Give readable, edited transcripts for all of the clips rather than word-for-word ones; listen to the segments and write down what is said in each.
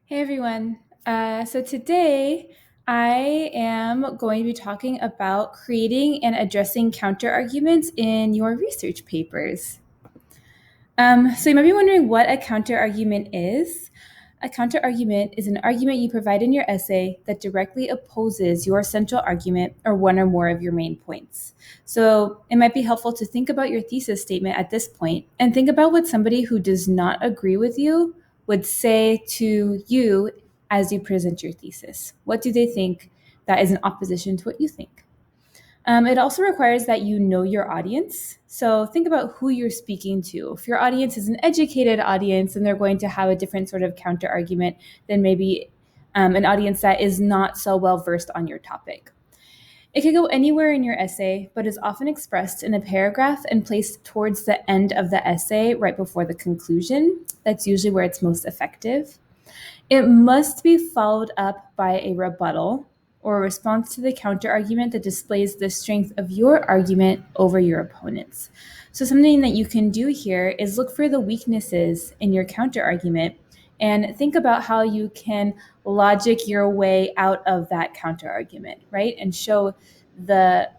Hey everyone. So today I am going to be talking about creating and addressing counterarguments in your research papers. So you might be wondering what a counterargument is. A counterargument is an argument you provide in your essay that directly opposes your central argument or one or more of your main points. So it might be helpful to think about your thesis statement at this point and think about what somebody who does not agree with you would say to you as you present your thesis. What do they think that is in opposition to what you think? It also requires that you know your audience. So think about who you're speaking to. If your audience is an educated audience, and they're going to have a different sort of counter argument than maybe an audience that is not so well versed on your topic. It can go anywhere in your essay, but is often expressed in a paragraph and placed towards the end of the essay, right before the conclusion. That's usually where it's most effective. It must be followed up by a rebuttal or a response to the counterargument that displays the strength of your argument over your opponent's. So something that you can do here is look for the weaknesses in your counterargument and think about how you can logic your way out of that counterargument, right? And show the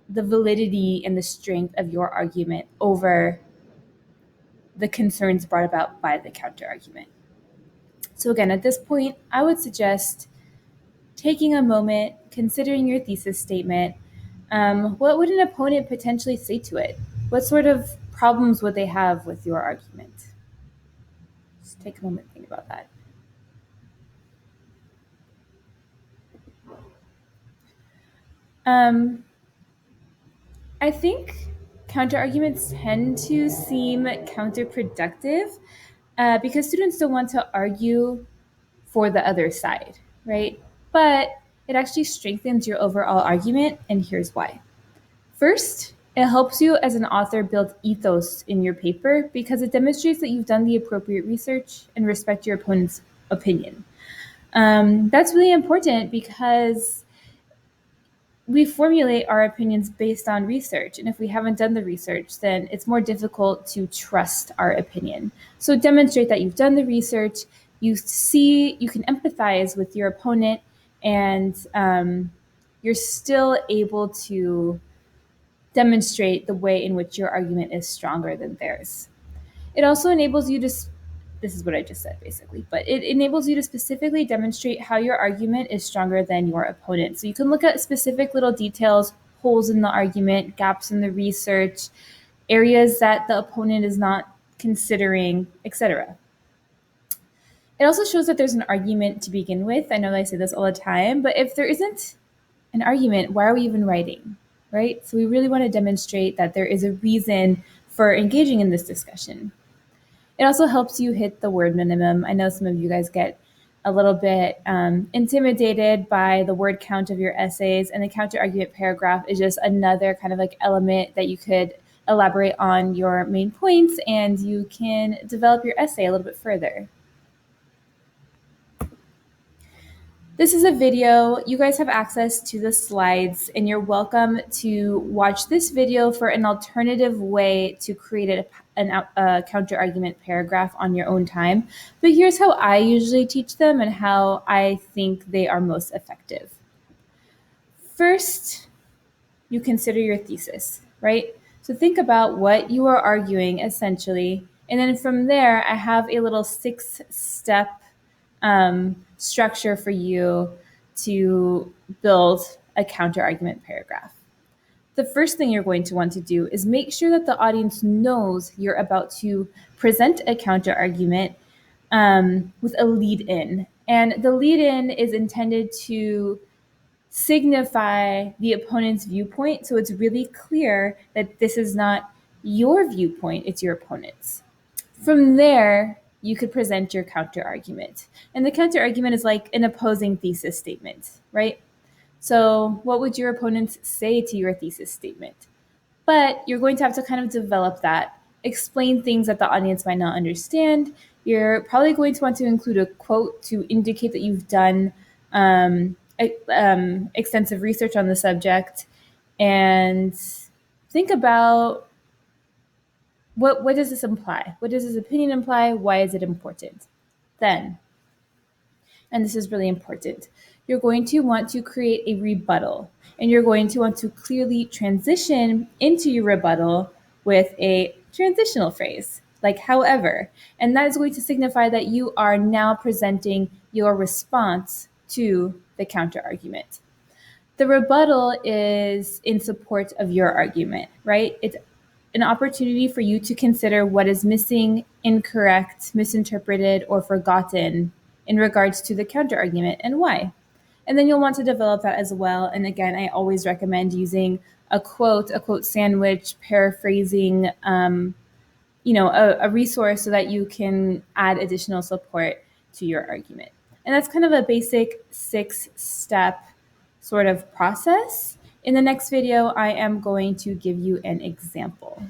validity and the strength of your argument over the concerns brought about by the counterargument. So again, at this point, I would suggest taking a moment, considering your thesis statement. What would an opponent potentially say to it? What sort of problems would they have with your argument? Just take a moment to think about that. I think counterarguments tend to seem counterproductive because students don't want to argue for the other side, right? But it actually strengthens your overall argument, and here's why. First, it helps you as an author build ethos in your paper because it demonstrates that you've done the appropriate research and respect your opponent's opinion. That's really important because we formulate our opinions based on research. And if we haven't done the research, then it's more difficult to trust our opinion. So demonstrate that you've done the research, you can empathize with your opponent, and you're still able to demonstrate the way in which your argument is stronger than theirs. It also enables you to, this is what I just said basically, but it enables you to specifically demonstrate how your argument is stronger than your opponent. So you can look at specific little details, holes in the argument, gaps in the research, areas that the opponent is not considering, etc. It also shows that there's an argument to begin with. I know I say this all the time, but if there isn't an argument, why are we even writing, right? So we really want to demonstrate that there is a reason for engaging in this discussion. It also helps you hit the word minimum. I know some of you guys get a little bit intimidated by the word count of your essays, and the counter argument paragraph is just another kind of like element that you could elaborate on your main points, and you can develop your essay a little bit further. This is a video. You guys have access to the slides, and you're welcome to watch this video for an alternative way to create a counter-argument paragraph on your own time. But here's how I usually teach them and how I think they are most effective. First, you consider your thesis, right? So think about what you are arguing essentially. And then from there, I have a little 6-step structure for you to build a counter-argument paragraph. The first thing you're going to want to do is make sure that the audience knows you're about to present a counter-argument with a lead-in. And the lead-in is intended to signify the opponent's viewpoint, so it's really clear that this is not your viewpoint, it's your opponent's. From there, you could present your counter argument. And the counter argument is like an opposing thesis statement, right? So, what would your opponents say to your thesis statement? But you're going to have to kind of develop that, explain things that the audience might not understand. You're probably going to want to include a quote to indicate that you've done extensive research on the subject, and think about what does this imply? What does this opinion imply? Why is it important? Then and this is really important. You're going to want to create a rebuttal, and you're going to want to clearly transition into your rebuttal with a transitional phrase, like however, and that is going to signify that you are now presenting your response to the counterargument. The rebuttal is in support of your argument, right? It's an opportunity for you to consider what is missing, incorrect, misinterpreted, or forgotten in regards to the counterargument and why. And then you'll want to develop that as well. And again, I always recommend using a quote sandwich, paraphrasing, a resource so that you can add additional support to your argument. And that's kind of a basic 6-step sort of process. In the next video, I am going to give you an example.